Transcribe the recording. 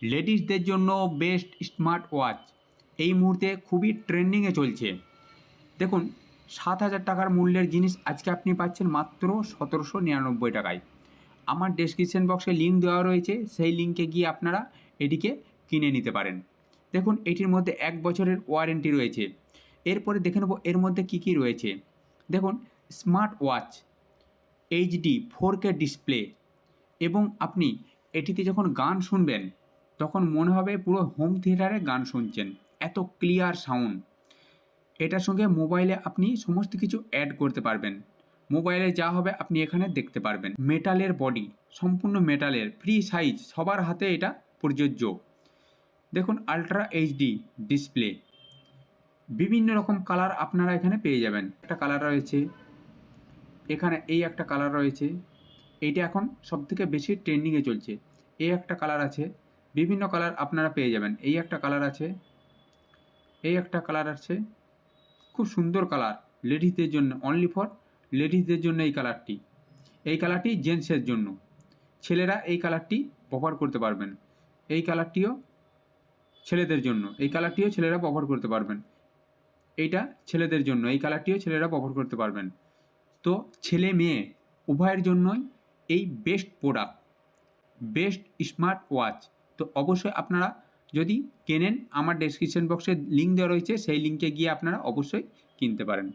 লেডিসদের জন্য best smart watch এই মুহূর্তে খুবই ট্রেন্ডিংয়ে চলছে। দেখুন, 7,000 টাকার মূল্যের জিনিস আজকে আপনি পাচ্ছেন মাত্র 1799 টাকায়। আমার ডেসক্রিপশন বক্সে লিঙ্ক দেওয়া রয়েছে, সেই লিঙ্কে গিয়ে আপনারা এটিকে কিনে নিতে পারেন। দেখুন, এটির মধ্যে 1 বছরের ওয়ারেন্টি রয়েছে। এরপরে দেখে নেব এর মধ্যে কী কী রয়েছে। দেখুন, smart watch, HD 4K display, এবং আপনি এটিতে যখন গান শুনবেন তখন মনে হবে পুরো হোম থিয়েটারে গান শুনছেন, এত ক্লিয়ার সাউন্ড। এটার সঙ্গে মোবাইলে আপনি সমস্ত কিছু অ্যাড করতে পারবেন। মোবাইলে যা হবে আপনি এখানে দেখতে পারবেন। মেটালের বডি, সম্পূর্ণ মেটালের, ফ্রি সাইজ, সবার হাতে এটা প্রযোজ্য। দেখুন, আলট্রা এইচডি ডিসপ্লে, বিভিন্ন রকম কালার আপনারা এখানে পেয়ে যাবেন। একটা কালার রয়েছে এখানে, এই একটা কালার রয়েছে, এইটা এখন সবথেকে বেশি ট্রেন্ডিংয়ে চলছে। এই একটা কালার আছে, বিভিন্ন কালার আপনারা পেয়ে যাবেন। এই একটা কালার আছে, এই একটা কালার আছে, খুব সুন্দর কালার, লেডিসদের জন্য, অনলি ফর লেডিসদের জন্য এই কালারটি। এই কালারটি জেন্টসের জন্য, ছেলেরা এই কালারটি ব্যবহার করতে পারবেন। এই কালারটিও ছেলেদের জন্য, এই কালারটিও ছেলেরা ব্যবহার করতে পারবেন। এইটা ছেলেদের জন্য, এই কালারটিও ছেলেরা ব্যবহার করতে পারবেন। তো ছেলে মেয়ে উভয়ের জন্যই এই best product, best smart watch. তো অবশ্যই আপনারা যদি কেনেন, আমার ডেসক্রিপশন বক্সে লিঙ্ক দেওয়া রয়েছে, সেই লিঙ্কে গিয়ে আপনারা অবশ্যই কিনতে পারেন।